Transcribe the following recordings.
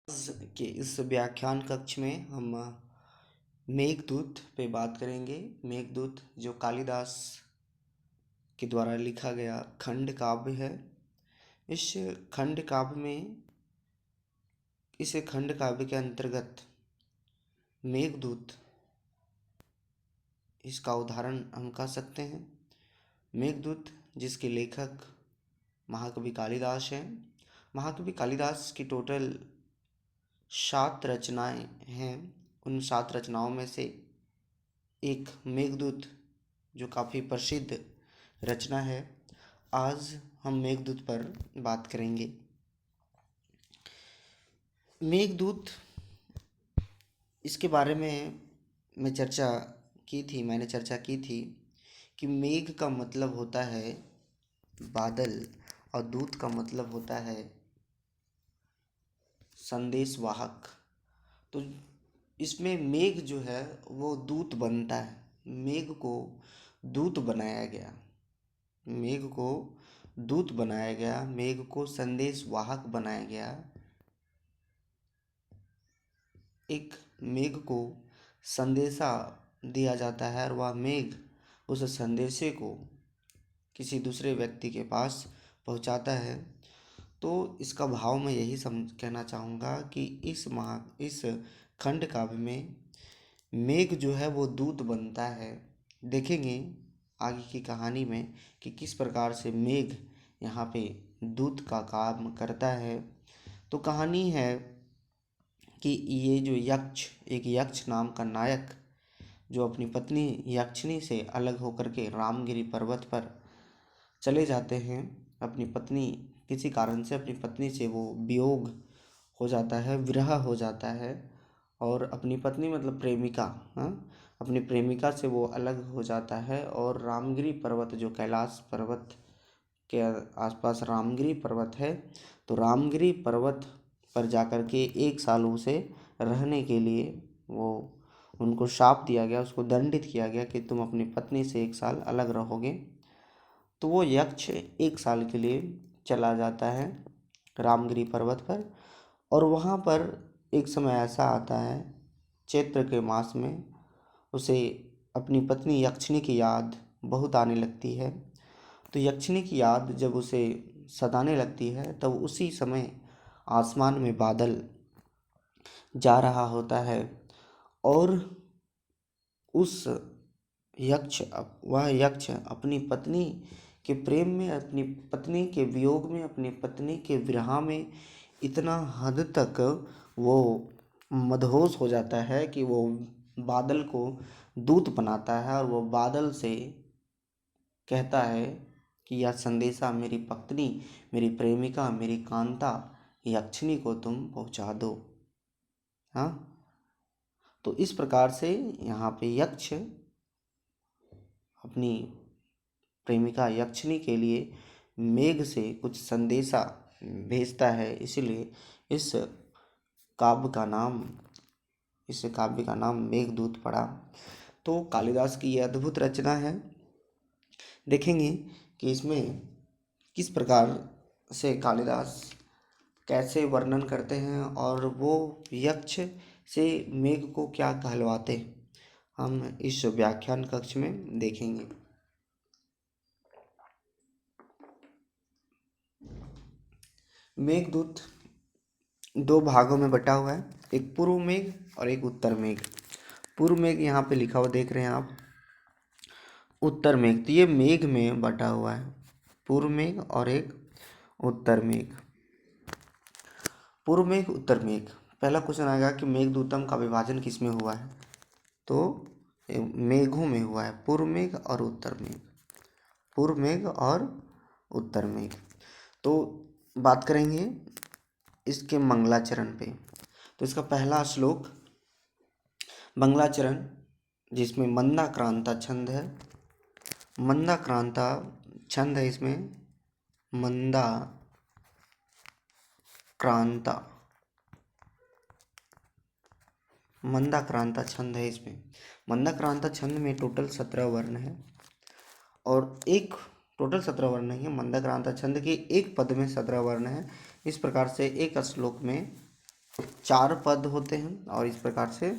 आज के इस व्याख्यान कक्ष में हम मेघदूत पे बात करेंगे। मेघदूत जो कालिदास के द्वारा लिखा गया खंड काव्य है। इस खंड काव्य में इस खंड काव्य के अंतर्गत मेघदूत इसका उदाहरण हम कह सकते हैं। मेघदूत जिसके लेखक महाकवि कालिदास हैं। महाकवि कालिदास की टोटल 7 रचनाएं हैं। उन 7 रचनाओं में से एक मेघदूत जो काफ़ी प्रसिद्ध रचना है। आज हम मेघदूत पर बात करेंगे। मेघदूत इसके बारे में मैंने चर्चा की थी कि मेघ का मतलब होता है बादल और दूत का मतलब होता है संदेश वाहक। तो इसमें मेघ जो है वो दूत बनता है। मेघ को दूत बनाया गया। मेघ को दूत बनाया गया। मेघ को संदेश वाहक बनाया गया। एक मेघ को संदेशा दिया जाता है और वह मेघ उस संदेशे को किसी दूसरे व्यक्ति के पास पहुंचाता है। तो इसका भाव मैं यही कहना चाहूँगा कि इस खंड काव्य में मेघ जो है वो दूत बनता है। देखेंगे आगे की कहानी में कि किस प्रकार से मेघ यहाँ पे दूत का काम करता है। तो कहानी है कि ये जो एक यक्ष नाम का नायक जो अपनी पत्नी यक्षिणी से अलग होकर के रामगिरी पर्वत पर चले जाते हैं। अपनी पत्नी किसी कारण से अपनी पत्नी से वो वियोग हो जाता है, विरह हो जाता है और अपनी पत्नी मतलब प्रेमिका, अपनी प्रेमिका से वो अलग हो जाता है और रामगिरी पर्वत जो कैलाश पर्वत के आसपास रामगिरी पर्वत है, तो रामगिरी पर्वत पर जाकर के 1 साल उसे रहने के लिए वो उनको शाप दिया गया, उसको दंडित किया गया कि तुम अपनी पत्नी से 1 साल अलग रहोगे। तो वो यक्ष 1 साल के लिए चला जाता है रामगिरी पर्वत पर और वहाँ पर एक समय ऐसा आता है चैत्र के मास में उसे अपनी पत्नी यक्षिणी की याद बहुत आने लगती है। तो यक्षिणी की याद जब उसे सताने लगती है तब उसी समय आसमान में बादल जा रहा होता है और वह यक्ष अपनी पत्नी के प्रेम में, अपनी पत्नी के वियोग में, अपनी पत्नी के विरह में इतना हद तक वो मदहोश हो जाता है कि वो बादल को दूत बनाता है और वो बादल से कहता है कि यह संदेशा मेरी पत्नी, मेरी प्रेमिका, मेरी कांता यक्षिणी को तुम पहुंचा दो। हाँ, तो इस प्रकार से यहाँ पे यक्ष अपनी प्रेमिका यक्षिणी के लिए मेघ से कुछ संदेशा भेजता है। इसलिए काव्य का नाम मेघदूत पड़ा। तो कालिदास की यह अद्भुत रचना है। देखेंगे कि इसमें किस प्रकार से कालिदास कैसे वर्णन करते हैं और वो यक्ष से मेघ को क्या कहलवाते हम इस व्याख्यान कक्ष में देखेंगे। मेघदूत 2 भागों में बटा हुआ है, एक पूर्व मेघ और एक उत्तर मेघ। पूर्व मेघ यहाँ पे लिखा हुआ देख रहे हैं आप। उत्तर मेघ तो ये मेघ में बटा हुआ है, पूर्व मेघ और एक उत्तर मेघ। पूर्व मेघ उत्तर मेघ। पहला क्वेश्चन आएगा कि मेघदूतम का विभाजन किस में हुआ है, तो मेघों में हुआ है, पूर्व मेघ और उत्तर मेघ। पूर्व मेघ और उत्तर मेघ। तो बात करेंगे इसके मंगलाचरण पे। तो इसका पहला श्लोक मंगलाचरण जिसमें मंदाक्रांता छंद है। मंदाक्रांता छंद है इसमें, मंदाक्रांता छंद है इसमें। मंदाक्रांता छंद में टोटल 17 वर्ण है और एक टोटल 17 वर्ण नहीं है, मंदाक्रांता छंद के एक पद में 17 वर्ण है। इस प्रकार से एक श्लोक में 4 पद होते हैं और इस प्रकार से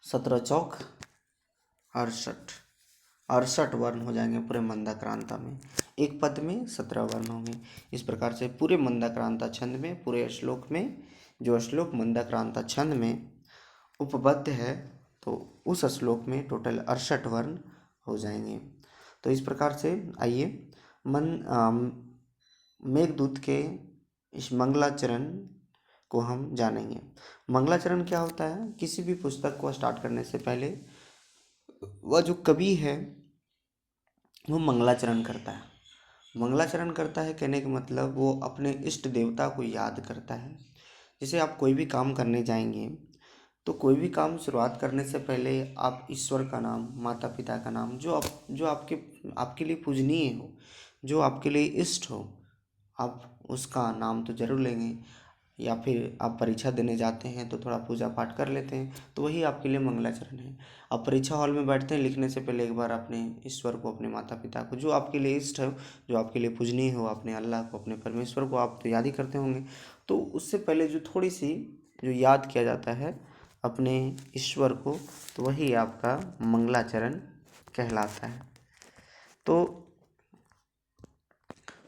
17 चौक 68 68 वर्ण हो जाएंगे पूरे मंदाक्रांता में। एक पद में 17 वर्ण होंगे। इस प्रकार से पूरे मंदाक्रांता छंद में, पूरे श्लोक में, जो श्लोक मंदाक्रांता छंद में उपपद्य है, तो उस श्लोक में टोटल 68 वर्ण हो जाएंगे। तो इस प्रकार से आइए मेघदूत के इस मंगलाचरण को हम जानेंगे। मंगलाचरण क्या होता है? किसी भी पुस्तक को स्टार्ट करने से पहले वह जो कवि है वो मंगलाचरण करता है। मंगलाचरण करता है कहने का मतलब वो अपने इष्ट देवता को याद करता है। जैसे आप कोई भी काम करने जाएंगे तो कोई भी काम शुरुआत करने से पहले आप ईश्वर का नाम, माता पिता का नाम, जो आपके लिए पूजनीय हो, जो आपके लिए इष्ट हो, आप उसका नाम तो जरूर लेंगे। या फिर आप परीक्षा देने जाते हैं तो थोड़ा पूजा पाठ कर लेते हैं, तो वही आपके लिए मंगलाचरण है। आप परीक्षा हॉल में बैठते हैं, लिखने से पहले एक बार अपने ईश्वर को, अपने माता पिता को, जो आपके लिए इष्ट है, जो आपके लिए पूजनीय हो, अपने अल्लाह को, अपने परमेश्वर को आप तो याद ही करते होंगे। तो उससे पहले जो थोड़ी सी जो याद किया जाता है अपने ईश्वर को, तो वही आपका मंगलाचरण कहलाता है। तो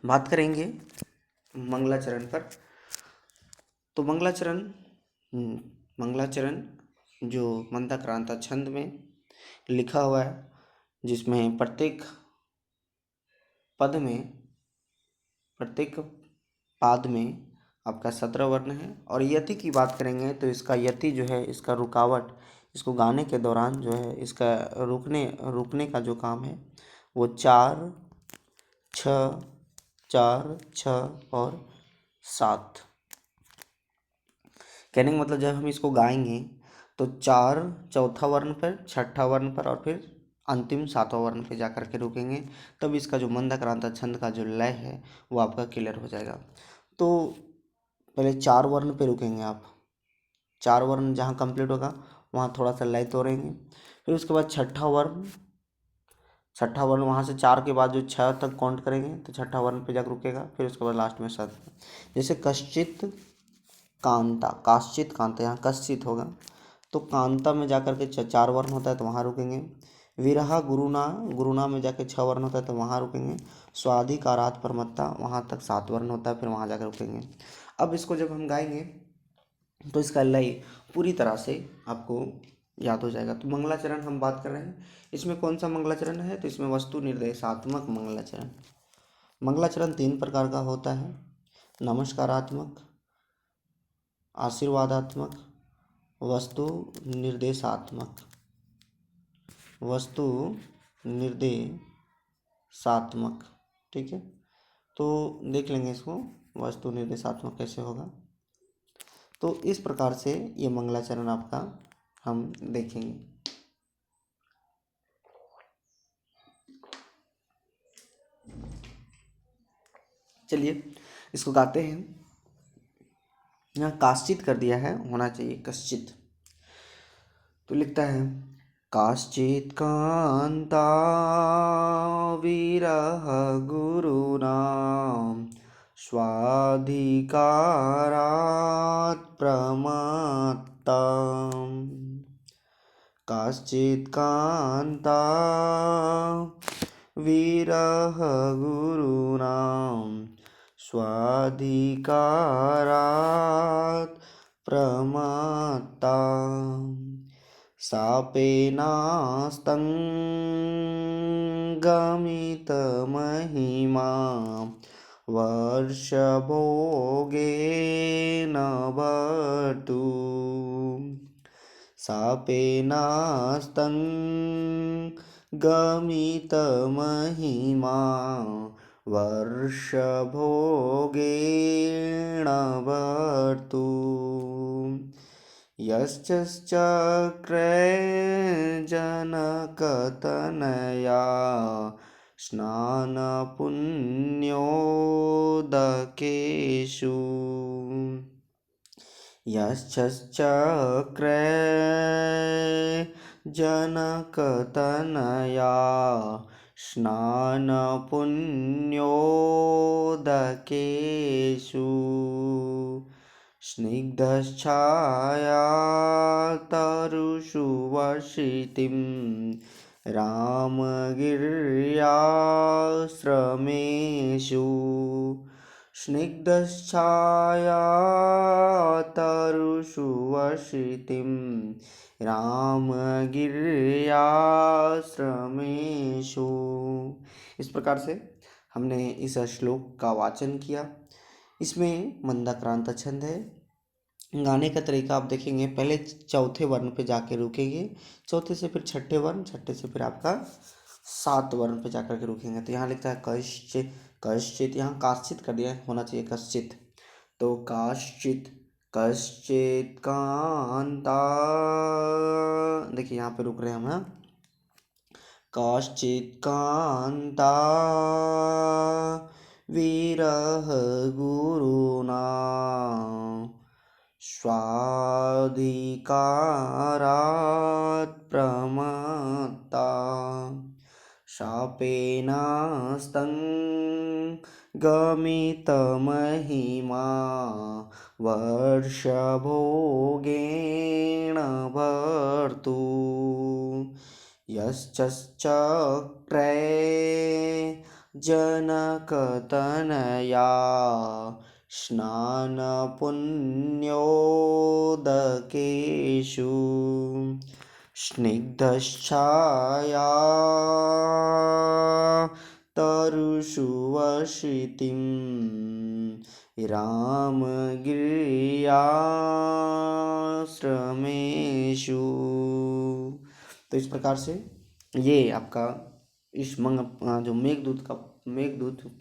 बात करेंगे मंगलाचरण पर। तो मंगलाचरण जो मंदाक्रांता छंद में लिखा हुआ है, जिसमें प्रत्येक पद में, प्रत्येक पाद में आपका 17 वर्ण है। और यति की बात करेंगे तो इसका यति जो है, इसका रुकावट, इसको गाने के दौरान जो है, इसका रुकने का जो काम है वो 4 6 4 6 और 7। कहने का मतलब जब हम इसको गाएंगे तो 4 चौथा वर्ण पर, छठा वर्ण पर और फिर अंतिम 7वां वर्ण पे जाकर के रुकेंगे, तब इसका जो मंदाक्रांता छंद का जो लय है वो आपका क्लियर हो जाएगा। तो पहले 4 वर्ण पे रुकेंगे आप। 4 वर्ण जहाँ कंप्लीट होगा वहाँ थोड़ा सा लय तोड़ेंगे। फिर उसके बाद छठा वर्ण वहाँ से 4 के बाद जो 6 तक काउंट करेंगे तो छठा वर्ण पे जाकर रुकेगा। फिर उसके बाद लास्ट में 7। जैसे कश्चित कांता, यहाँ कश्चित होगा तो कांता में जाकर के 4 वर्ण होता है तो वहाँ रुकेंगे। विरहा गुरुना में जाके 6 वर्ण होता है तो वहाँ रुकेंगे। स्वाधिकारात परमत्ता, वहाँ तक 7 वर्ण होता है, फिर वहाँ जाकर रुकेंगे। अब इसको जब हम गाएंगे तो इसका लय पूरी तरह से आपको याद हो जाएगा। तो मंगलाचरण हम बात कर रहे हैं, इसमें कौन सा मंगलाचरण है? तो इसमें वस्तु निर्देशात्मक मंगलाचरण। मंगलाचरण 3 प्रकार का होता है: नमस्कारात्मक, आशीर्वादात्मक, वस्तु निर्देशात्मक। वस्तु निर्देशात्मक, ठीक है। तो देख लेंगे इसको वस्तु निर्देशात्मक कैसे होगा। तो इस प्रकार से ये मंगलाचरण आपका हम देखेंगे। चलिए इसको गाते हैं। यहाँ काश्चित कर दिया है, होना चाहिए कश्चित। तो लिखता है: काश्चित कांता विरह गुरुनाम स्वाधिकारात् प्रमत्ता। काश्चित् कांता विरह गुरुनाम स्वाधिकारात् प्रमत्ता। सापेनास्तङ्गमितमहिमा वर्षभोगेन भर्तु। सापेनास्तङ्गमितमहिमा वर्षभोगेण भर्तु। यश्चक्रे जनकतनया स्नानपुण्योदकेषु। यश्चक्रे जनकतनया स्नानपुण्योदकेषु। स्निग्धच्छाया तरुषु वसितिं रामगिर्याश्रमेषु। स्निग्धच्छाया तरुषु वसितिं रामगिर्याश्रमेषु। इस प्रकार से हमने इस श्लोक का वाचन किया। इसमें मंदाक्रांत छंद है। गाने का तरीका आप देखेंगे, पहले चौथे वर्ण पे जाके रुकेंगे, चौथे से फिर छठे वर्ण, छठे से फिर आपका सात वर्ण पे जाकर के रुकेंगे। तो यहाँ लिखता है कश्चित, कश्चित, यहाँ काश्चित कर दिया, होना चाहिए कश्चित। तो काश्चित, कश्चित कांता, देखिए यहाँ पे रुक रहे हैं हम। हाँ, काश्चित कांता विरह गुरुना स्वाधिकारात् प्रमत्ता शापेनास्तं गमितमहिमा वर्षभोगेण भर्तु। यश्चक्रे जनकतनया स्नानपुण्योदकेषु। स्निग्धच्छाया तरुषु वसितिं रामगिर्याश्रमेषु। तो इस प्रकार से ये आपका इस जो मेघदूत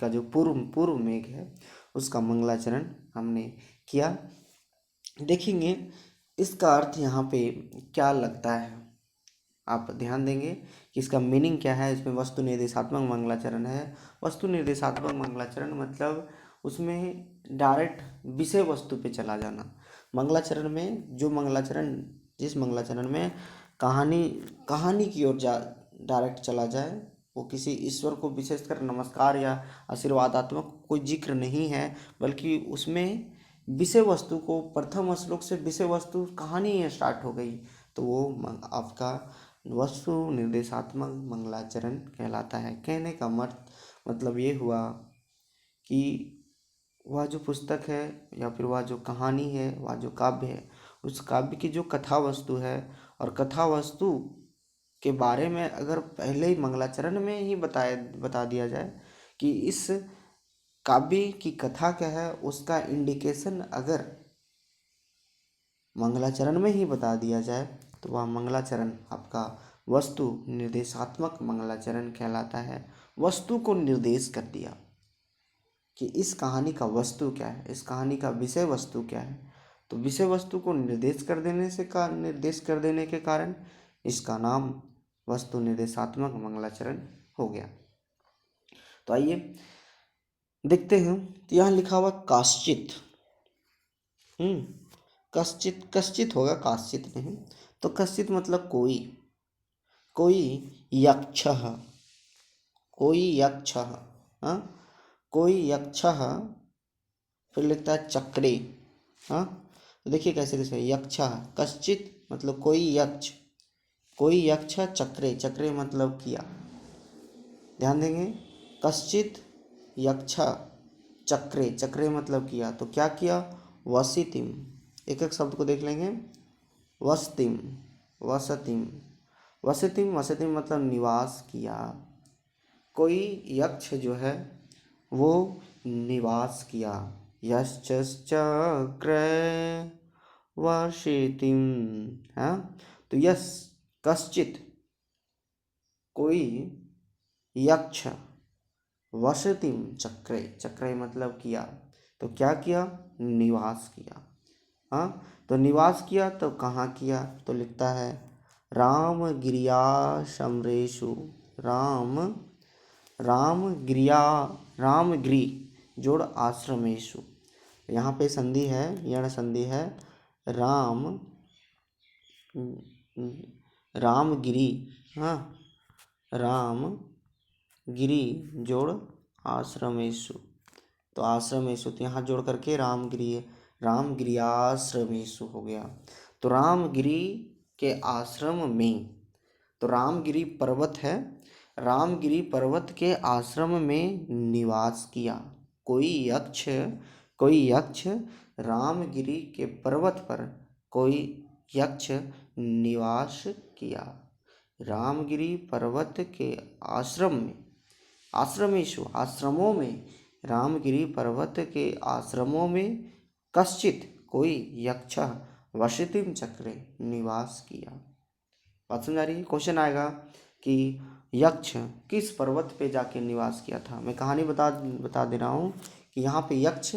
का जो पूर्व मेघ है उसका मंगलाचरण हमने किया। देखेंगे इसका अर्थ यहाँ पे क्या लगता है, आप ध्यान देंगे कि इसका मीनिंग क्या है। इसमें वस्तु निर्देशात्मक मंगलाचरण है। वस्तु निर्देशात्मक मंगलाचरण मतलब उसमें डायरेक्ट विषय वस्तु पे चला जाना। मंगलाचरण में जिस मंगलाचरण में कहानी की ओर डायरेक्ट चला जाए, वो किसी ईश्वर को विशेषकर नमस्कार या आशीर्वादात्मक कोई जिक्र नहीं है, बल्कि उसमें विषय वस्तु को प्रथम श्लोक से विषय वस्तु कहानी स्टार्ट हो गई, तो वो आपका वस्तु निर्देशात्मक मंगलाचरण कहलाता है। कहने का मतलब ये हुआ कि वह जो पुस्तक है या फिर वह जो कहानी है, वह जो काव्य है, उस काव्य की जो कथा वस्तु है, और कथा वस्तु के बारे में अगर पहले ही मंगलाचरण में ही बता दिया जाए कि इस काव्य की कथा क्या है, उसका इंडिकेशन अगर मंगलाचरण में ही बता दिया जाए तो वह मंगलाचरण आपका वस्तु निर्देशात्मक मंगलाचरण कहलाता है। वस्तु को निर्देश कर दिया कि इस कहानी का वस्तु क्या है, इस कहानी का विषय वस्तु क्या है। तो विषय वस्तु को निर्देश कर देने के कारण इसका नाम वस्तु निर्देशात्मक मंगलाचरण हो गया। तो आइए देखते हैं। तो यहाँ लिखा हुआ काश्चित, कश्चित होगा, काश्चित नहीं। तो कश्चित मतलब कोई यक्षः, कोई यक्षः, फिर लिखता है चक्रे। हाँ, तो देखिए कैसे यक्षः, कश्चित मतलब कोई यक्ष चक्रे मतलब किया। ध्यान देंगे, कश्चित यक्ष चक्रे मतलब किया, तो क्या किया, वसितिम। एक एक शब्द को देख लेंगे। वसतिम मतलब निवास किया। कोई यक्ष जो है वो निवास किया। यश्चक्रे वसितिम। हाँ, तो यस कश्चित कोई यक्ष वसतिम चक्रे मतलब किया, तो क्या किया, निवास किया। हाँ, तो निवास किया तो कहाँ किया, तो लिखता है रामगिर्याश्रमेषु। रामगिरी जोड़ आश्रमेषु। यहाँ पे संधि है, यण संधि है। रामगिरी, हाँ, रामगिरी जोड़ आश्रमेषु। तो आश्रमेषु, तो यहाँ जोड़ करके रामगिरी रामगिरियाश्रमेषु हो गया। तो रामगिरी के आश्रम में, तो रामगिरी पर्वत है, रामगिरी पर्वत के आश्रम में निवास किया। कोई यक्ष कोई यक्ष रामगिरी के पर्वत पर कोई यक्ष निवास किया। रामगिरी पर्वत के आश्रम में, आश्रमेषु आश्रमों में, रामगिरी पर्वत के आश्रमों में कश्चित कोई यक्ष वसतिम चक्रे निवास किया। बात समझ आ रही है? क्वेश्चन आएगा कि यक्ष किस पर्वत पे जाके निवास किया था। मैं कहानी बता दे रहा हूँ कि यहाँ पे यक्ष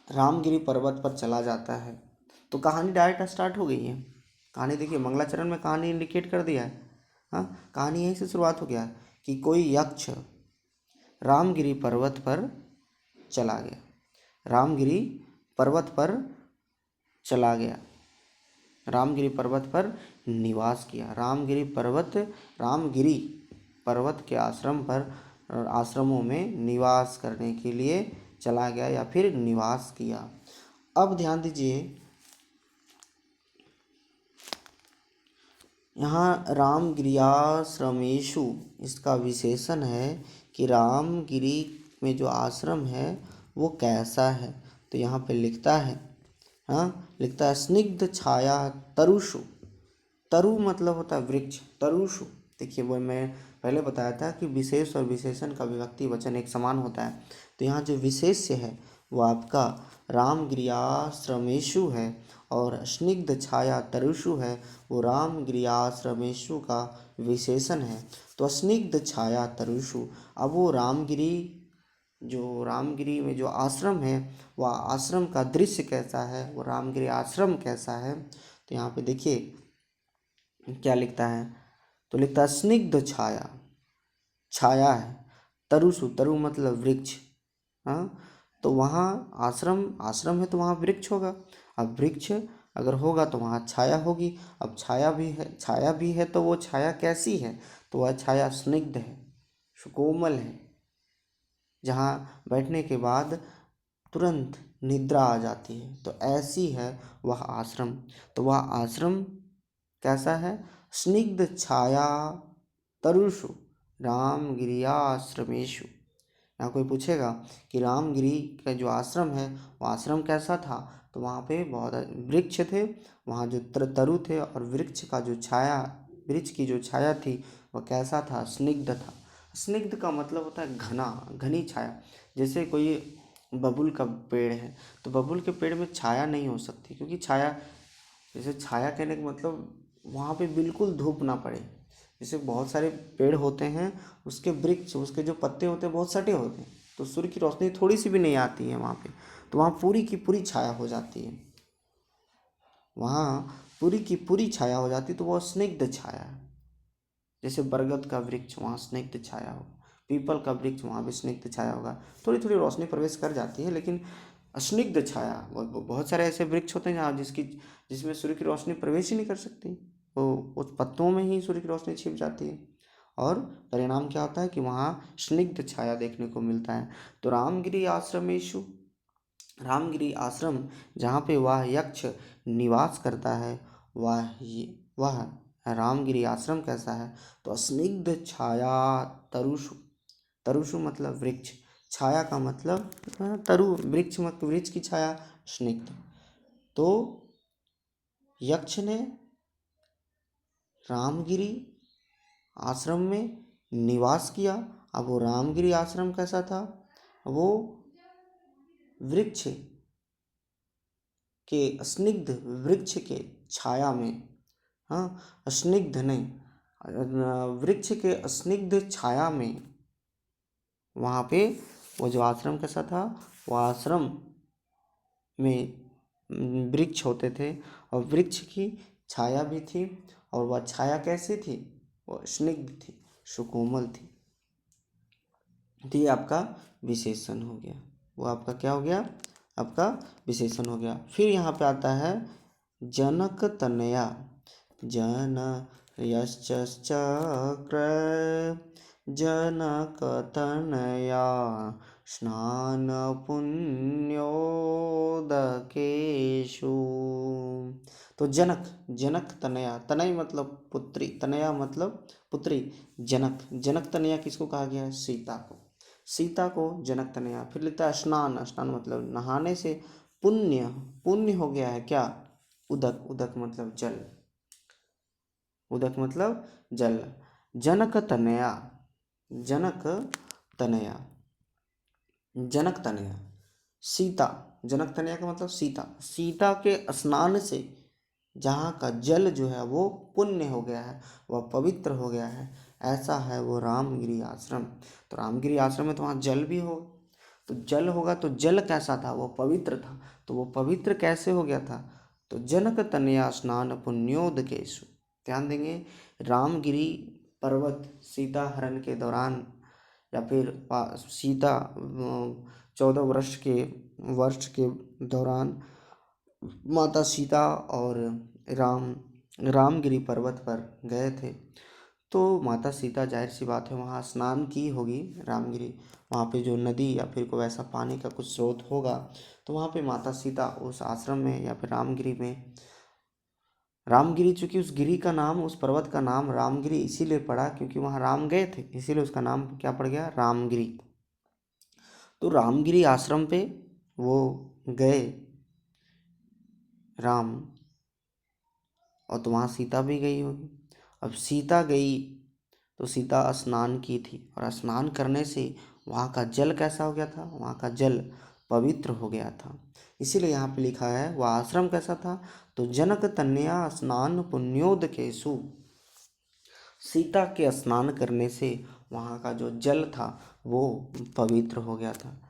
रामगिरी पर्वत पर चला जाता है। तो कहानी डायरेक्ट स्टार्ट हो गई है। कहानी देखिए, मंगलाचरण में कहानी इंडिकेट कर दिया है। हाँ, कहानी यहीं से शुरुआत हो गया कि कोई यक्ष रामगिरी पर्वत पर चला गया, रामगिरी पर्वत पर चला गया, रामगिरी पर्वत पर निवास किया। रामगिरी पर्वत के आश्रमों में निवास करने के लिए चला गया या फिर निवास किया। अब ध्यान दीजिए, यहाँ रामगिरियाश्रमेषु, इसका विशेषण है कि रामगिरी में जो आश्रम है वो कैसा है। तो यहाँ पे लिखता है, लिखता है स्निग्ध छाया तरुषु। तरु मतलब होता है वृक्ष, तरुषु। देखिए, वो मैं पहले बताया था कि विशेष और विशेषण का विभक्ति वचन एक समान होता है। तो यहाँ जो विशेष्य है वो आपका रामगिरियाश्रमेषु है, और स्निग्ध छाया तरुषु है वो रामगिरियाश्रमेषु का विशेषण है। तो स्निग्ध छाया तरुषु, अब वो रामगिरी में जो आश्रम है वह आश्रम का दृश्य कैसा है, वो रामगिरी आश्रम कैसा है। तो यहाँ पे देखिए क्या लिखता है, तो लिखता है स्निग्ध छाया, छाया है, तरुषु, तरु मतलब वृक्ष। तो वहाँ आश्रम है तो वहाँ वृक्ष होगा। अब वृक्ष अगर होगा तो वहाँ छाया होगी। अब छाया भी है तो वो छाया कैसी है, तो वह छाया स्निग्ध है, सुकोमल है, जहाँ बैठने के बाद तुरंत निद्रा आ जाती है। तो ऐसी है वह आश्रम। तो वह आश्रम कैसा है, स्निग्ध छाया तरुषु रामगिरियाश्रमेषु। यहाँ कोई पूछेगा कि रामगिरी का जो आश्रम है वो आश्रम कैसा था, तो वहाँ पे बहुत वृक्ष थे, वहाँ जो तरु थे, और वृक्ष की जो छाया थी वह कैसा था, स्निग्ध था। स्निग्ध का मतलब होता है घना, घनी छाया। जैसे कोई बबूल का पेड़ है तो बबूल के पेड़ में छाया नहीं हो सकती, क्योंकि जैसे छाया कहने का मतलब वहाँ पे बिल्कुल धूप ना पड़े। जैसे बहुत सारे पेड़ होते हैं, उसके जो पत्ते होते हैं बहुत सटे होते हैं, तो सूर्य की रोशनी थोड़ी सी भी नहीं आती है वहाँ पे, तो वहाँ पूरी की पूरी छाया हो जाती है, वहाँ पूरी की पूरी छाया हो जाती है। तो वह स्निग्ध छाया है। जैसे बरगद का वृक्ष, वहाँ स्निग्ध छाया होगा, पीपल का वृक्ष, वहाँ भी स्निग्ध छाया होगा। थोड़ी थोड़ी रोशनी प्रवेश कर जाती है, लेकिन स्निग्ध छाया। बहुत सारे ऐसे वृक्ष होते हैं जहाँ जिसमें सूर्य की रोशनी प्रवेश ही नहीं कर सकती, वो उस पत्तों में ही सूर्य की रोशनी छिप जाती है, और परिणाम क्या होता है कि वहाँ स्निग्ध छाया देखने को मिलता है। तो रामगिरी आश्रम जहाँ पे वह यक्ष निवास करता है, वह रामगिरी आश्रम कैसा है, तो स्निग्ध छाया तरुषु। तरुषु मतलब वृक्ष, छाया का मतलब वृक्ष की छाया, स्निग्ध। तो यक्ष ने रामगिरी आश्रम में निवास किया। अब वो रामगिरी आश्रम कैसा था, वो वृक्ष के छाया में, स्निग्ध नहीं, वृक्ष के स्निग्ध छाया में, वहाँ पे वो जो आश्रम कैसा था, वो आश्रम में वृक्ष होते थे, और वृक्ष की छाया भी थी, और वह छाया कैसी थी, वो स्निग्ध थी, सुकोमल थी। तो ये आपका विशेषण हो गया, वो आपका क्या हो गया, आपका विशेषण हो गया। फिर यहाँ पे आता है जनक तनया, जनयश्चक्र जनक तनया स्नान पुण्योदकेषु। तो जनक, जनक तनया, तनय मतलब पुत्री, तनया मतलब पुत्री। जनक, जनक तनया किसको कहा गया है? सीता को। सीता को जनक तनया। फिर लिखता है स्नान, स्नान मतलब नहाने से पुण्य, पुण्य हो गया है क्या? उदक, उदक मतलब जल, उदक मतलब जल। जनक तनया, जनक तनया, जनक तनया सीता, जनक तनया का मतलब सीता, सीता के स्नान से जहाँ का जल जो है वो पुण्य हो गया है, वह पवित्र हो गया है, ऐसा है वो रामगिरी आश्रम। तो रामगिरी आश्रम में तो वहाँ जल भी हो, तो जल होगा तो जल कैसा था? वो पवित्र था। तो वो पवित्र कैसे हो गया था? तो जनक तनया स्नान पुण्योदकेषु। ध्यान देंगे, रामगिरी पर्वत सीता हरण के दौरान, या फिर सीता 14 वर्ष के दौरान माता सीता और राम रामगिरी पर्वत पर गए थे। तो माता सीता जाहिर सी बात है वहाँ स्नान की होगी। रामगिरी, वहाँ पे जो नदी या फिर कोई ऐसा पानी का कुछ स्रोत होगा, तो वहाँ पे माता सीता उस आश्रम में या फिर रामगिरी में, रामगिरी चूंकि उस गिरी का नाम, उस पर्वत का नाम रामगिरी इसीलिए पड़ा क्योंकि वहाँ राम गए थे, इसीलिए उसका नाम क्या पड़ गया? रामगिरी। तो रामगिरी आश्रम पे वो गए राम, और तो वहाँ सीता भी गई होगी। अब सीता गई तो सीता स्नान की थी, और स्नान करने से वहाँ का जल कैसा हो गया था? वहाँ का जल पवित्र हो गया था। इसीलिए यहाँ पे लिखा है वह आश्रम कैसा था? तो जनक तनया स्नान पुण्योदकेषु, सीता के स्नान करने से वहाँ का जो जल था वो पवित्र हो गया था।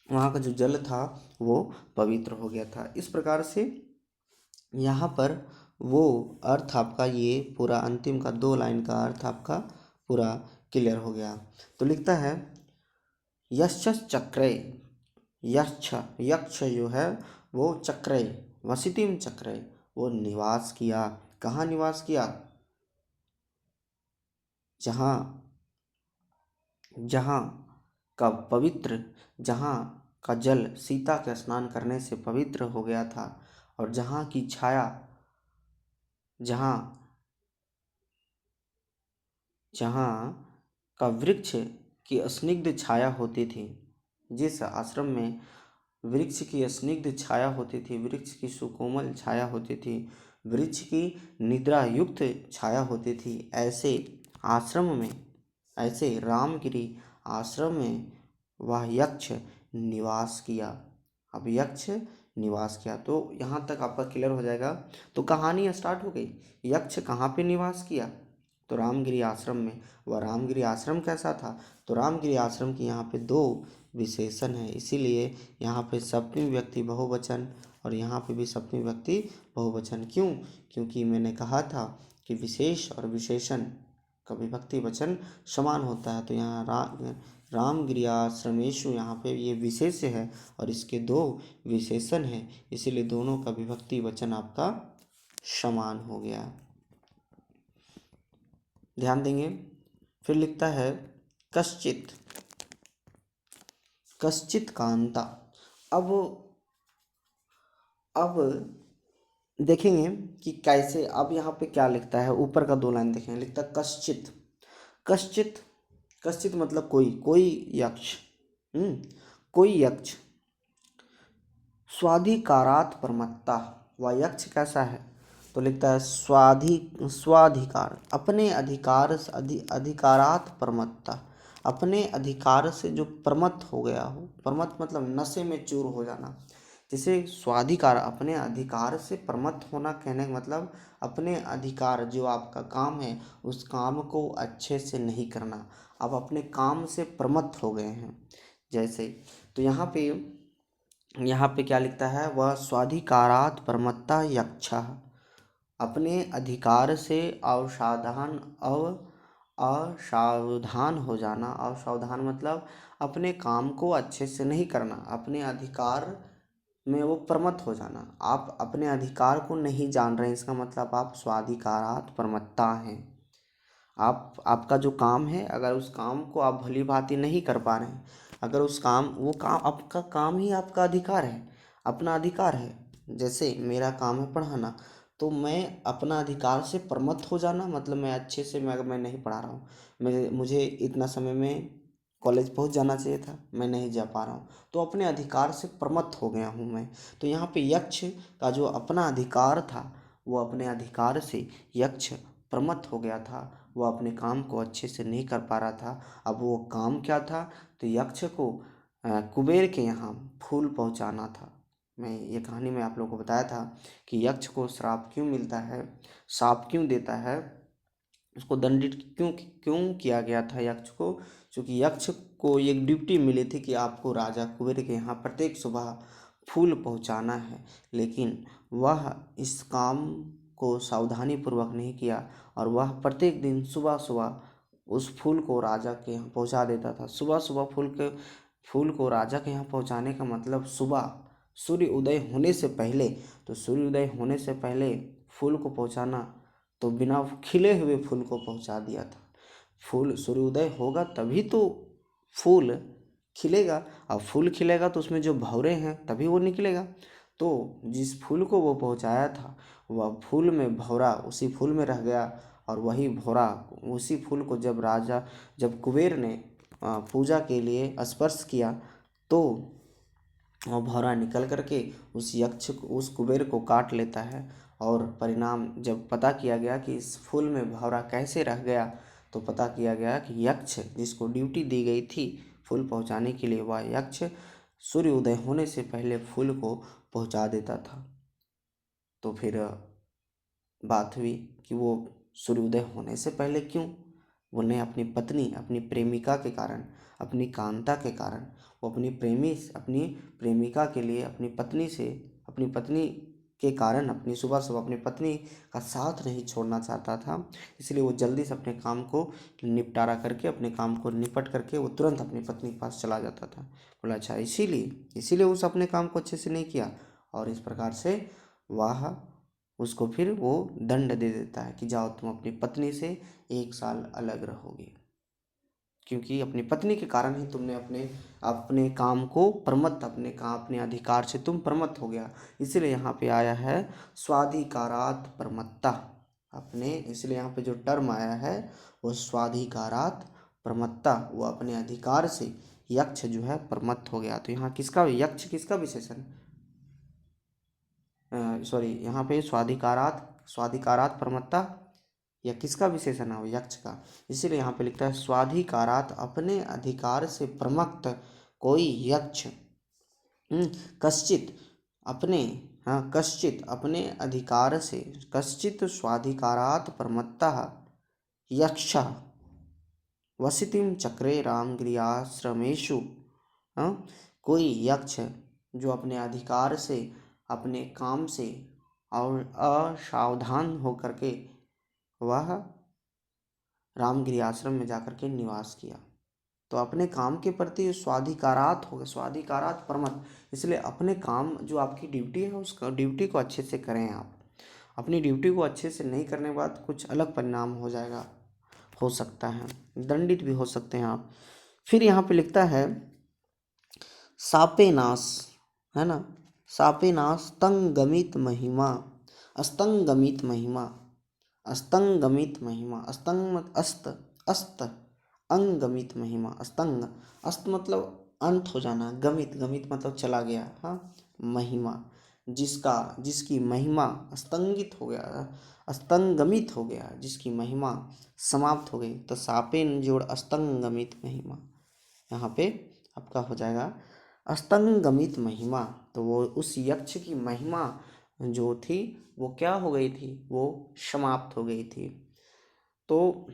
वहाँ का जो जल था वो पवित्र हो गया था। इस प्रकार से यहाँ पर वो अर्थ आपका, ये पूरा अंतिम का 2 लाइन का अर्थ आपका पूरा क्लियर हो गया। तो लिखता है यश्च चक्रे, यक्ष, यक्ष जो है वो चक्रे, वसितिम चक्रे, वो निवास किया। कहाँ निवास किया? जहाँ, जहाँ का पवित्र, जहाँ का जल सीता के स्नान करने से पवित्र हो गया था, और जहाँ की छाया, जहाँ, जहाँ का वृक्ष की स्निग्ध छाया होती थी, जिस आश्रम में वृक्ष की स्निग्ध छाया होती थी, वृक्ष की सुकोमल छाया होती थी, वृक्ष की निद्रा युक्त छाया होती थी, ऐसे आश्रम में, ऐसे रामगिरी आश्रम में वह यक्ष निवास किया। अब यक्ष निवास किया, तो यहाँ तक आपका क्लियर हो जाएगा। तो कहानी स्टार्ट हो गई। यक्ष कहाँ पे निवास किया? तो रामगिरी आश्रम में। वह रामगिरी आश्रम कैसा था? तो रामगिरी आश्रम की यहाँ पे 2 विशेषण है, इसीलिए यहाँ पे सप्तमी व्यक्ति बहुवचन, और यहाँ पे भी सप्तमी व्यक्ति बहुवचन। क्यों? क्योंकि मैंने कहा था कि विशेष और विशेषण का विभक्ति वचन समान होता है। तो यहाँ रामगिरी आश्रमेशु, यहाँ पे ये विशेष है और इसके 2 विशेषण हैं, इसीलिए दोनों का विभक्ति वचन आपका समान हो गया। ध्यान देंगे। फिर लिखता है कश्चित, कश्चित कांता। अब देखेंगे कि कैसे, अब यहाँ पे क्या लिखता है। ऊपर का 2 लाइन देखेंगे, लिखता है कश्चित, कश्चित, कश्चित मतलब कोई, कोई यक्ष, कोई यक्ष स्वाधिकारात् प्रमत्ता। वह यक्ष कैसा है? तो लिखता है स्वाधिकार, अपने अधिकार से, अधिकारात् प्रमत्ता, अपने अधिकार से जो प्रमत्त हो गया हो। प्रमत्त मतलब नशे में चूर हो जाना। जैसे स्वाधिकार, अपने अधिकार से प्रमत्त होना, कहने का मतलब अपने अधिकार, जो आपका काम है उस काम को अच्छे से नहीं करना, आप अपने काम से प्रमत्त हो गए हैं जैसे। तो यहाँ पे क्या लिखता है? वह स्वाधिकारात् प्रमत्ता यक्षः, अपने अधिकार से असावधान हो जाना। असावधान मतलब अपने काम को अच्छे से नहीं करना, अपने अधिकार में वो प्रमत्त हो जाना। आप अपने अधिकार को नहीं जान रहे हैं, इसका मतलब आप स्वाधिकारात् प्रमत्ता हैं। आपका जो काम है, अगर उस काम को आप भली भांति नहीं कर पा रहे हैं, अगर वो काम आपका काम ही आपका अधिकार है, अपना अधिकार है। जैसे मेरा काम है पढ़ाना, तो मैं अपना अधिकार से प्रमत्त हो जाना, मतलब मैं अच्छे से मैं नहीं पढ़ा रहा हूँ, मुझे इतना समय में कॉलेज पहुँच जाना चाहिए था, मैं नहीं जा पा रहा हूँ, तो अपने अधिकार से प्रमत्त हो गया हूँ मैं। तो यहाँ पे यक्ष का जो अपना अधिकार था, वो अपने अधिकार से यक्ष प्रमत्त हो गया था, वो अपने काम को अच्छे से नहीं कर पा रहा था। अब वो काम क्या था, तो यक्ष को कुबेर के यहाँ फूल पहुँचाना था। मैं ये कहानी में आप लोगों को बताया था कि यक्ष को श्राप क्यों मिलता है, श्राप क्यों देता है, उसको दंडित क्यों क्यों किया गया था यक्ष को। क्योंकि यक्ष को एक ड्यूटी मिली थी कि आपको राजा कुबेर के यहाँ प्रत्येक सुबह फूल पहुँचाना है, लेकिन वह इस काम को सावधानी पूर्वक नहीं किया और वह प्रत्येक दिन सुबह सुबह उस फूल को राजा के यहाँ पहुँचा देता था। सुबह सुबह फूल को राजा के यहाँ पहुँचाने का मतलब सुबह सूर्य उदय होने से पहले, तो सूर्य उदय होने से पहले फूल को पहुँचाना, तो बिना खिले हुए फूल को पहुँचा दिया था। फूल सूर्योदय होगा तभी तो फूल खिलेगा, और फूल खिलेगा तो उसमें जो भंवरे हैं तभी वो निकलेगा। तो जिस फूल को वो पहुँचाया था, वह फूल में भंवरा उसी फूल में रह गया, और वही भंवरा उसी फूल को जब कुबेर ने पूजा के लिए स्पर्श किया, तो वह भंवरा निकल करके उस कुबेर को काट लेता है। और परिणाम जब पता किया गया कि इस फूल में भंवरा कैसे रह गया, तो पता किया गया कि यक्ष जिसको ड्यूटी दी गई थी फूल पहुंचाने के लिए, वह यक्ष सूर्य उदय होने से पहले फूल को पहुंचा देता था। तो फिर बात हुई कि वो सूर्योदय होने से पहले क्यों, वो ने अपनी पत्नी, अपनी प्रेमिका के कारण, अपनी कांता के कारण, वो अपनी प्रेमिका के लिए अपनी पत्नी के कारण अपनी सुबह सुबह अपनी पत्नी का साथ नहीं छोड़ना चाहता था। इसलिए वो जल्दी से अपने काम को निपटारा करके, अपने काम को निपट करके वो तुरंत अपनी पत्नी के पास चला जाता था। बोला अच्छा, इसीलिए उस अपने काम को अच्छे से नहीं किया, और इस प्रकार से वह उसको फिर वो दंड दे देता है कि जाओ तुम अपनी पत्नी से 1 साल अलग रहोगे, क्योंकि अपनी पत्नी के कारण ही तुमने अपने काम को अपने अधिकार से तुम प्रमत्त हो गया। इसलिए यहाँ पे आया है स्वाधिकारात् प्रमत्ता। इसलिए यहाँ पे जो टर्म आया है वो स्वाधिकारात् प्रमत्ता, वो अपने अधिकार से यक्ष जो है प्रमत्त हो गया। तो यहाँ यक्ष किसका विशेषण, सॉरी, यहाँ पे स्वाधिकारात् प्रमत्ता या किसका विशेषण है, वो यक्ष का। इसीलिए यहाँ पे लिखता है स्वाधिकारात्, अपने अधिकार से प्रमत्त कोई यक्ष, कश्चित अपने अधिकार से, कश्चित स्वाधिकारात् प्रमत्तः यक्षः वसतिं चक्रे रामगिर्याश्रमेषु। कोई यक्ष जो अपने अधिकार से, अपने काम से और असावधान होकर के वह रामगिरी आश्रम में जाकर के निवास किया, तो अपने काम के प्रति स्वाधिकारात् हो गए, स्वाधिकारात् प्रमत्त। इसलिए अपने काम जो आपकी ड्यूटी है, उसका ड्यूटी को अच्छे से करें। आप अपनी ड्यूटी को अच्छे से नहीं करने के बाद कुछ अलग परिणाम हो सकता है, दंडित भी हो सकते हैं आप। फिर यहाँ पे लिखता है सापे नाश, है ना, सापे नाश तंगमित महिमा, अस्तंगमित महिमा, अस्तंगमित महिमा, अस्तंग मत अस्त अंगमित महिमा, अस्त मतलब अंत हो जाना, गमित मतलब चला गया, हाँ, महिमा जिसकी महिमा अस्तंगमित हो गया, जिसकी महिमा समाप्त हो गई, तो सापेन जोड़ अस्तंगमित महिमा, यहाँ पे आपका हो जाएगा अस्तंगमित महिमा। तो वो उस यक्ष की महिमा जो थी वो क्या हो गई थी, वो समाप्त हो गई थी। तो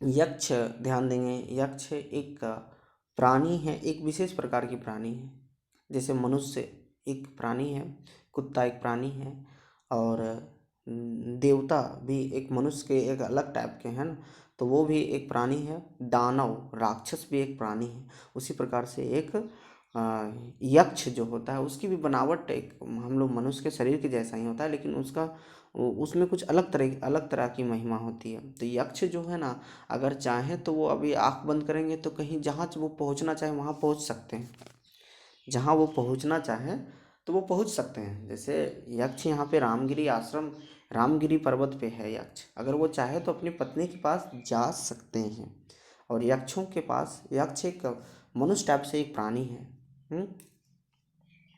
यक्ष, ध्यान देंगे, यक्ष एक प्राणी है, एक विशेष प्रकार की प्राणी है। जैसे मनुष्य एक प्राणी है, कुत्ता एक प्राणी है, और देवता भी एक मनुष्य के एक अलग टाइप के हैं ना, तो वो भी एक प्राणी है। दानव राक्षस भी एक प्राणी है। उसी प्रकार से एक यक्ष जो होता है उसकी भी बनावट एक हम लोग मनुष्य के शरीर के जैसा ही होता है, लेकिन उसमें कुछ अलग तरह की महिमा होती है। तो यक्ष जो है ना, अगर चाहे तो वो अभी आँख बंद करेंगे तो कहीं जहाँ वो पहुँचना चाहे वहाँ पहुँच सकते हैं। जहाँ वो पहुँचना चाहे तो वो पहुँच सकते हैं। जैसे यक्ष यहाँ पे रामगिरी आश्रम, रामगिरी पर्वत पे है यक्ष, अगर वो चाहे तो अपनी पत्नी के पास जा सकते हैं। और यक्षों के पास, यक्ष एक मनुष्य टाइप से एक प्राणी है।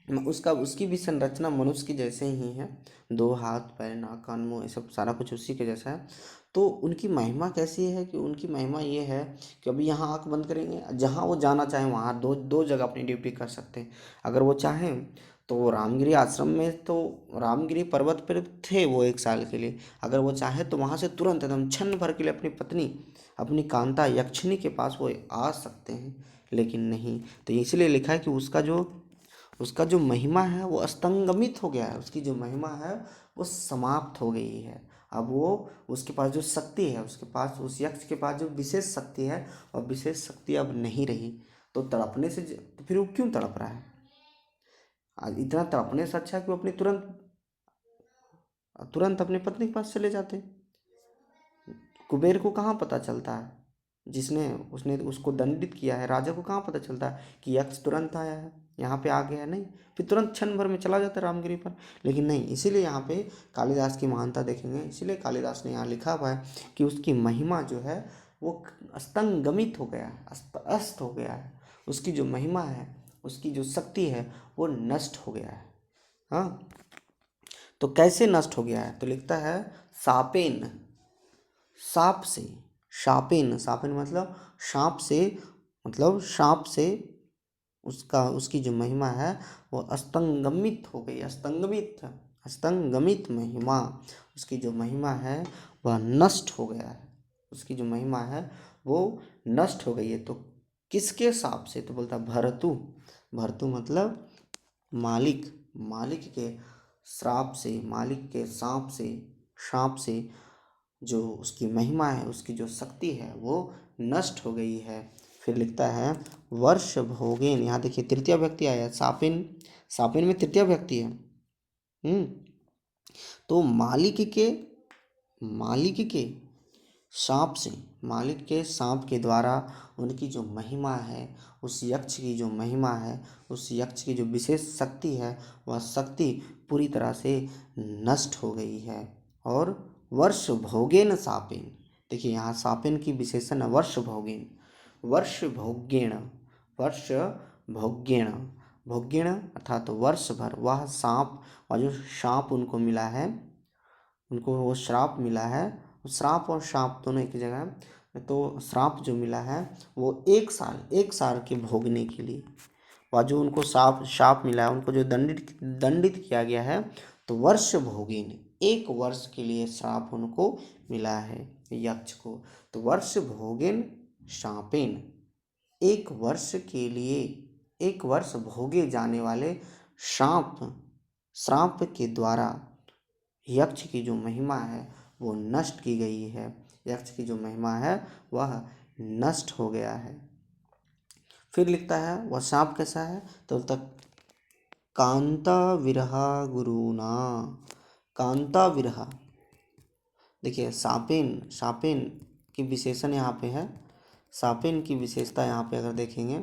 उसकी भी संरचना मनुष्य की जैसे ही है, 2 हाथ, पैर, नाक, कान, मुँह, ये सब सारा कुछ उसी के जैसा है। तो उनकी महिमा कैसी है कि उनकी महिमा ये है कि अभी यहाँ आँख बंद करेंगे, जहाँ वो जाना चाहें वहाँ दो जगह अपनी ड्यूटी कर सकते हैं। अगर वो चाहें तो वो रामगिरी आश्रम में, तो रामगिरी पर्वत पर थे वो 1 साल के लिए, अगर वो चाहे तो वहाँ से तुरंत एकदम क्षण भर के लिए अपनी पत्नी, अपनी कांता यक्षिणी के पास वो आ सकते हैं। लेकिन नहीं, तो इसलिए लिखा है कि उसका जो महिमा है वो अस्तंगमित हो गया है, उसकी जो महिमा है वो समाप्त हो गई है। अब वो, उसके पास जो शक्ति है, उसके पास, उस यक्ष के पास जो विशेष शक्ति है, और विशेष शक्ति अब नहीं रही। तो तड़पने से तो फिर वो क्यों तड़प रहा है? आज इतना तड़पने से अच्छा है कि वो अपनी तुरंत अपनी पत्नी के पास चले जाते। कुबेर को कहाँ पता चलता है, जिसने उसने उसको दंडित किया है, राजा को कहाँ पता चलता है कि यक्ष तुरंत आया है, यहाँ पे आ गया है? नहीं, फिर तुरंत क्षण भर में चला जाता है रामगिरी पर। लेकिन नहीं, इसीलिए यहाँ पे कालिदास की महानता देखेंगे, इसीलिए कालिदास ने यहाँ लिखा हुआ है कि उसकी महिमा जो है वो अस्तंगमित हो गया है, अस्त हो गया है। उसकी जो महिमा है, उसकी जो शक्ति है वो नष्ट हो गया है। हाँ, तो कैसे नष्ट हो गया है? तो लिखता है सापेन, सांप से, शापेन, शापेन मतलब सांप से, मतलब सांप से उसकी जो महिमा है वो अस्तंगमित हो गई, अस्तंगमित महिमा, उसकी जो महिमा है वह नष्ट हो गया है, उसकी जो महिमा है वो नष्ट हो गई है। तो किसके शाप से? तो बोलता भरतु, भरतु मतलब मालिक, मालिक के श्राप से, मालिक के सांप से जो उसकी महिमा है, उसकी जो शक्ति है वो नष्ट हो गई है। फिर लिखता है वर्ष भोगेन, यहाँ देखिए तृतीय व्यक्ति आया है, सापिन, सापिन में तृतीय व्यक्ति है। तो मालिक के सांप से, मालिक के सांप के द्वारा उनकी जो महिमा है, उस यक्ष की जो महिमा है, उस यक्ष की जो विशेष शक्ति है, वह शक्ति पूरी तरह से नष्ट हो गई है। और वर्ष भोगेन सापेन, देखिए यहाँ सापेन की विशेषण है वर्ष भोगेन, वर्ष भोग्येण, वर्ष भोग्येण, भोग्येण अर्थात वर्ष भर, वह सांप, वह जो सांप उनको मिला है, उनको वो श्राप मिला है, श्राप और शाप दोनों एक ही जगह है। तो श्राप जो मिला है वो 1 साल के भोगने के लिए, और जो उनको शाप मिला है, उनको जो दंडित किया गया है, तो वर्ष भोगिन, 1 वर्ष के लिए श्राप उनको मिला है यक्ष को। तो वर्ष भोगिन शापेन, 1 वर्ष के लिए, 1 वर्ष भोगे जाने वाले श्राप के द्वारा यक्ष की जो महिमा है वो नष्ट की गई है, यक्ष की जो महिमा है वह नष्ट हो गया है। फिर लिखता है वह सांप कैसा है? तो तक कांता विरहा गुरुना, कांता विरहा, देखिए सापेन, सापेन की विशेषण यहाँ पे है, सापेन की विशेषता यहाँ पे अगर देखेंगे,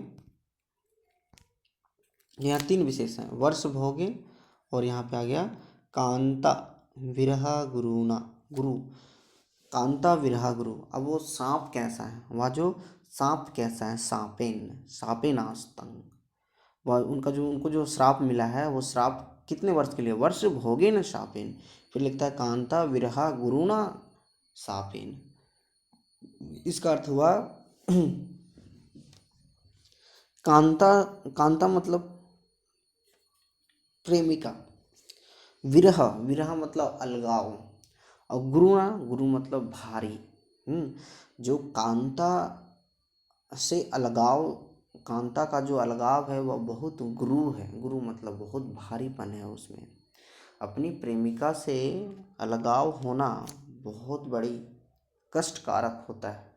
यहाँ 3 विशेषण है, वर्ष भोगे, और यहाँ पे आ गया कांता विरहा गुरुना, गुरु, कांता विरहा गुरु। अब वो सांप कैसा है, वह जो सांप कैसा है? सापेन, सापेनास्तंग, वह उनको जो श्राप मिला है, वो श्राप कितने वर्ष के लिए? वर्ष भोगे न शापेन। फिर लिखता है कांता विरहा गुरुना सापेन, इसका अर्थ हुआ कांता, कांता मतलब प्रेमिका, विरह, विरह मतलब अलगाव, और गुरुना, गुरु मतलब भारी। जो कांता से अलगाव, कांता का जो अलगाव है वह बहुत गुरु है, गुरु मतलब बहुत भारीपन है उसमें। अपनी प्रेमिका से अलगाव होना बहुत बड़ी कष्टकारक होता है,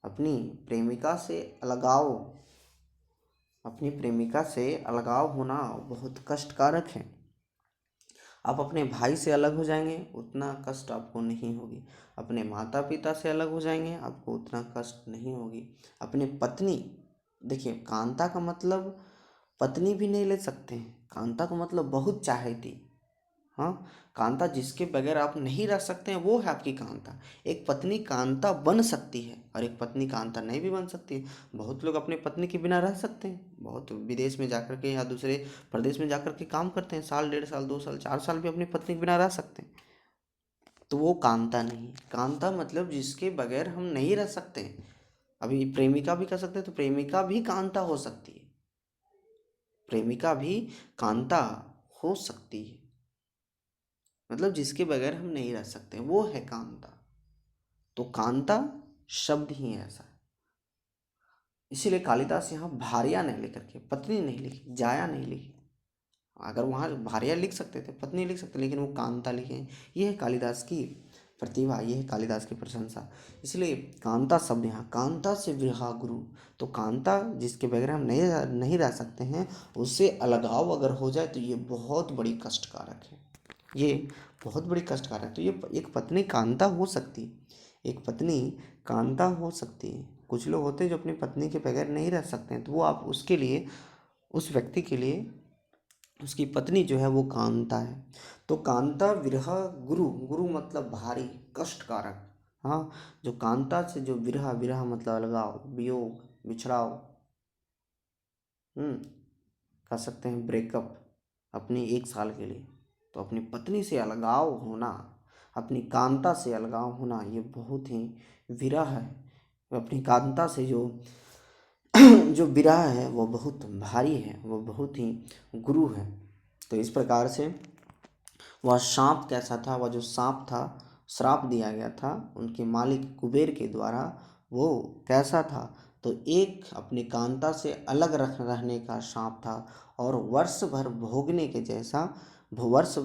अपनी प्रेमिका से अलगाव अपनी प्रेमिका से अलगाव होना बहुत कष्टकारक है। आप अपने भाई से अलग हो जाएंगे, उतना कष्ट आपको नहीं होगी। अपने माता पिता से अलग हो जाएंगे, आपको उतना कष्ट नहीं होगी। अपने पत्नी, देखिए कांता का मतलब पत्नी भी नहीं ले सकते हैं, कांता का मतलब बहुत चाहे थी। हाँ, कांता जिसके बगैर आप नहीं रह सकते हैं वो है आपकी कांता। एक पत्नी कांता बन सकती है और एक पत्नी कांता नहीं भी बन सकती है। बहुत लोग अपनी पत्नी के बिना रह सकते हैं, बहुत विदेश में जाकर के या दूसरे प्रदेश में जाकर के काम करते हैं, साल 1.5 साल 2 साल 4 साल भी अपनी पत्नी के बिना रह सकते हैं। तो वो कांता नहीं, कांता मतलब जिसके बगैर हम नहीं रह सकते। अभी प्रेमिका भी कर सकते हैं, तो प्रेमिका भी कांता हो सकती है, प्रेमिका भी कांता हो सकती है, मतलब जिसके बगैर हम नहीं रह सकते वो है कांता। तो कांता शब्द ही ऐसा है। इसीलिए कालिदास यहाँ भार्या नहीं लिख करके पत्नी नहीं लिखी, जाया नहीं लिखी। अगर वहाँ भार्या लिख सकते थे, पत्नी लिख सकते, लेकिन वो कांता लिखे हैं। ये है कालिदास की प्रतिभा, ये है कालिदास की प्रशंसा। इसलिए कांता शब्द यहाँ, कांता से विरहा गुरु। तो कांता जिसके बगैर हम नहीं रह सकते हैं, उससे अलगाव अगर हो जाए तो ये बहुत बड़ी कष्टकारक है, ये बहुत बड़ी कष्टकारक है। तो ये एक पत्नी कांता हो सकती है, एक पत्नी कांता हो सकती है। कुछ लोग होते हैं जो अपनी पत्नी के बगैर नहीं रह सकते हैं, तो वो आप उसके लिए, उस व्यक्ति के लिए उसकी पत्नी जो है वो कांता है। तो कांता विरह गुरु, गुरु मतलब भारी, कष्टकारक। हाँ, जो कांता से जो विरह, विरह मतलब अलगाव, वियोग, बिछड़ाव, कर सकते हैं ब्रेकअप अपनी 1 साल के लिए। तो अपनी पत्नी से अलगाव होना, अपनी कांता से अलगाव होना, ये बहुत ही विरह है। अपनी कांता से जो जो विरह है वो बहुत भारी है, वो बहुत ही गुरु है। तो इस प्रकार से वह सांप कैसा था, वह जो सांप था, श्राप दिया गया था उनके मालिक कुबेर के द्वारा, वो कैसा था, तो एक अपनी कांता से अलग रहने का सांप था, और वर्ष भर भोगने के जैसा, वर्ष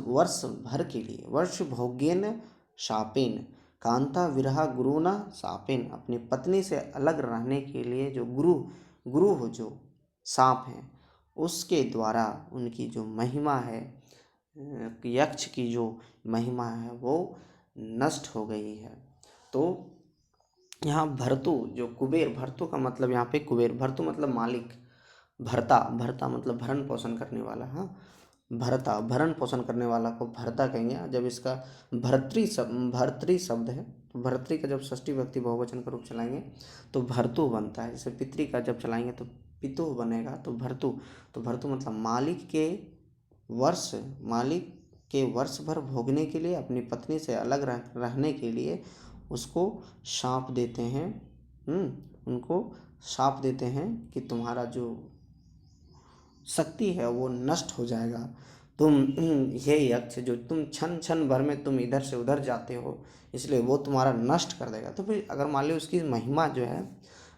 भर के लिए, वर्ष भोगेन शापेन, कांता विरहा गुरु न शापेन। अपनी पत्नी से अलग रहने के लिए जो गुरु हो, जो सांप हैं, उसके द्वारा उनकी जो महिमा है, यक्ष की जो महिमा है वो नष्ट हो गई है। तो यहाँ भर्तु, जो कुबेर, भर्तु का मतलब यहाँ पे कुबेर, भर्तु मतलब मालिक, भर्ता, भर्ता मतलब भरण पोषण करने वाला। हाँ, भर्ता भरण पोषण करने वाला को भर्ता कहेंगे। जब इसका भर्तृ शब्द है, तो भर्तृ का जब षष्ठी विभक्ति बहुवचन का रूप चलाएंगे तो भर्तु बनता है। जैसे पितृ का जब चलाएंगे तो पितु बनेगा, तो भर्तु। तो भर्तु मतलब वर्ष मालिक के वर्ष भर भोगने के लिए, अपनी पत्नी से अलग रहने के लिए उसको शाप देते हैं। उनको शाप देते हैं कि तुम्हारा जो शक्ति है वो नष्ट हो जाएगा। तुम हे यक्ष, जो तुम क्षण क्षण भर में तुम इधर से उधर जाते हो, इसलिए वो तुम्हारा नष्ट कर देगा। तो फिर अगर मान लो उसकी महिमा जो है,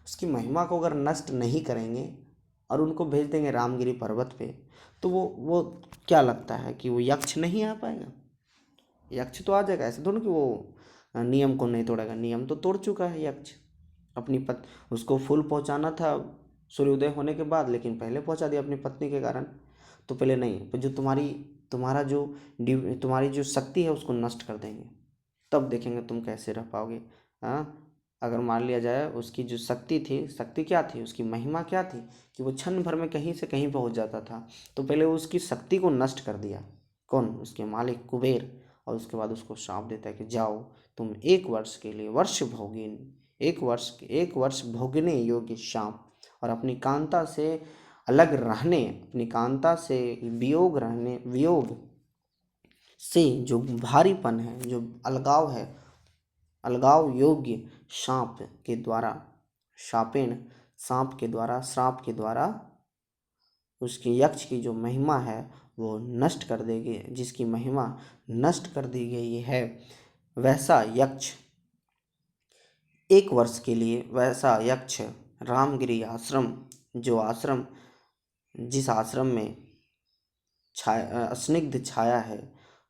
उसकी महिमा को अगर नष्ट नहीं करेंगे और उनको भेज देंगे रामगिरी पर्वत पे, तो वो क्या लगता है कि वो यक्ष नहीं आ पाएगा? यक्ष तो आ जाएगा। ऐसे थोड़ा कि वो नियम को नहीं तोड़ेगा, नियम तो तोड़ चुका है यक्ष। अपनी उसको फूल पहुंचाना था सूर्योदय होने के बाद, लेकिन पहले पहुंचा दिया अपनी पत्नी के कारण। तो पहले नहीं, तो जो तुम्हारी जो शक्ति है उसको नष्ट कर देंगे, तब देखेंगे तुम कैसे रह पाओगे। हाँ, अगर मान लिया जाए उसकी जो शक्ति थी, शक्ति क्या थी, उसकी महिमा क्या थी, कि वो क्षण भर में कहीं से कहीं पहुंच जाता था। तो पहले उसकी शक्ति को नष्ट कर दिया, कौन? उसके मालिक कुबेर। और उसके बाद उसको श्राप देता है कि जाओ तुम 1 वर्ष के लिए, वर्ष भोगिन, 1 वर्ष भोगने योग्य शाप, और अपनी कांता से अलग रहने, अपनी कांता से वियोग से जो भारीपन है, जो अलगाव है, अलगाव योग्य सांप के द्वारा, शापेन, सांप के द्वारा, श्राप के द्वारा उसकी यक्ष की जो महिमा है वो नष्ट कर देगी। जिसकी महिमा नष्ट कर दी गई है, वैसा यक्ष 1 वर्ष के लिए, वैसा यक्ष रामगिरी आश्रम, जो आश्रम, जिस आश्रम में स्निग्ध छाया है,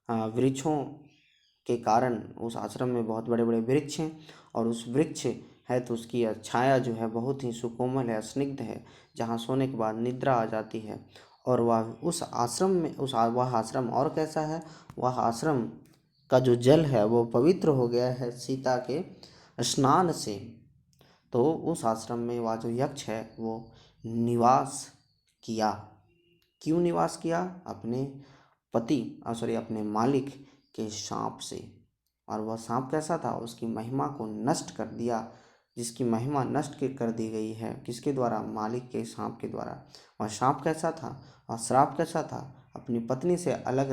वृक्षों के कारण, उस आश्रम में बहुत बड़े बड़े वृक्ष हैं, और उस वृक्ष है तो उसकी यह छाया जो है बहुत ही सुकोमल है, स्निग्ध है, जहाँ सोने के बाद निद्रा आ जाती है। और वह उस आश्रम में वह आश्रम और कैसा है, वह आश्रम का जो जल है वो पवित्र हो गया है सीता के स्नान से। तो उस आश्रम में वह जो यक्ष है वो निवास किया। क्यों निवास किया? अपने पति सॉरी अपने मालिक के सांप से। और वह सांप कैसा था? उसकी महिमा को नष्ट कर दिया, जिसकी महिमा नष्ट कर दी गई है किसके द्वारा? मालिक के सांप के द्वारा। वह सांप कैसा था? वह श्राप कैसा था? अपनी पत्नी से अलग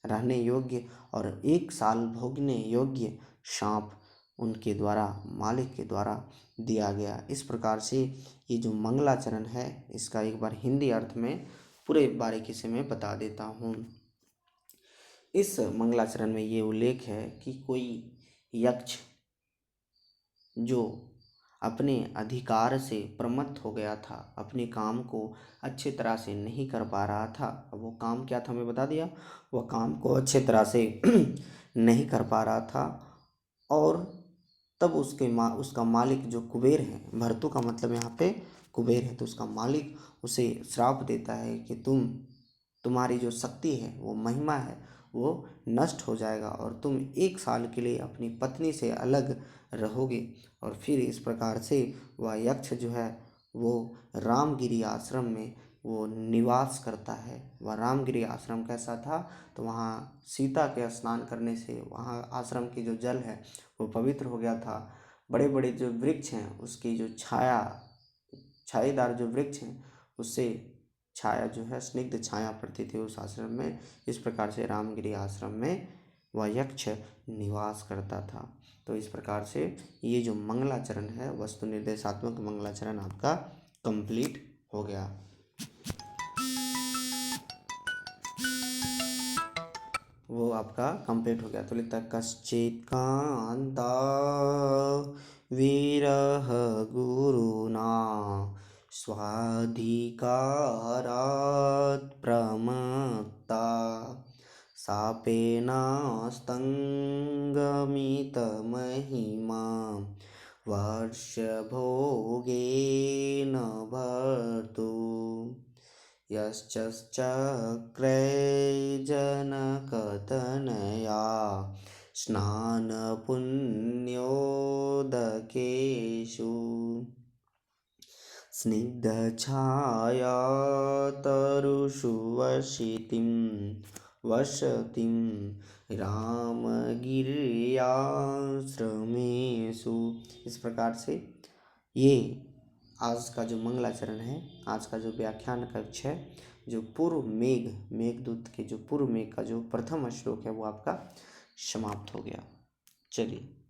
रहने योग्य और 1 साल भोगने योग्य सांप उनके द्वारा, मालिक के द्वारा दिया गया। इस प्रकार से ये जो मंगलाचरण है इसका एक बार हिंदी अर्थ में पूरे बारीकी से मैं बता देता हूँ। इस मंगलाचरण में ये उल्लेख है कि कोई यक्ष जो अपने अधिकार से प्रमत्त हो गया था, अपने काम को अच्छे तरह से नहीं कर पा रहा था। अब वो काम क्या था मैं बता दिया, वह काम को अच्छे तरह से नहीं कर पा रहा था। और तब उसका मालिक जो कुबेर है, भर्तु का मतलब यहाँ पे कुबेर है, तो उसका मालिक उसे श्राप देता है कि तुम्हारी जो शक्ति है, वो महिमा है, वो नष्ट हो जाएगा और तुम 1 साल के लिए अपनी पत्नी से अलग रहोगे। और फिर इस प्रकार से वह यक्ष जो है वो रामगिरी आश्रम में वो निवास करता है। वह रामगिरी आश्रम कैसा था? तो वहाँ सीता के स्नान करने से वहाँ आश्रम की जो जल है वो पवित्र हो गया था। बड़े बड़े जो वृक्ष हैं उसकी जो छायादार जो वृक्ष हैं उससे छाया जो है, स्निग्ध छाया पड़ती थी उस आश्रम में। इस प्रकार से रामगिरी आश्रम में वह यक्ष निवास करता था। तो इस प्रकार से ये जो मंगलाचरण है, वस्तु निर्देशात्मक मंगलाचरण आपका कंप्लीट हो गया। वो आपका कंप्लीट हो गया। तो लिखता है कश्चित् कांता विरह गुरुना स्वाधिकारात् प्रमत्ता सापेनास्तङ्गमितमहिमा वर्षभोगेन भर्तु यश्चक्रे जनकतनया स्नानपुण्योदकेषु स्निग्धछायातरुषु वसतिं रामगिर्याश्रमेषु। इस प्रकार से ये आज का जो मंगलाचरण है, आज का जो व्याख्यान कक्ष है, जो पूर्व मेघदूत के जो पूर्व मेघ का जो प्रथम श्लोक है वो आपका समाप्त हो गया। चलिए।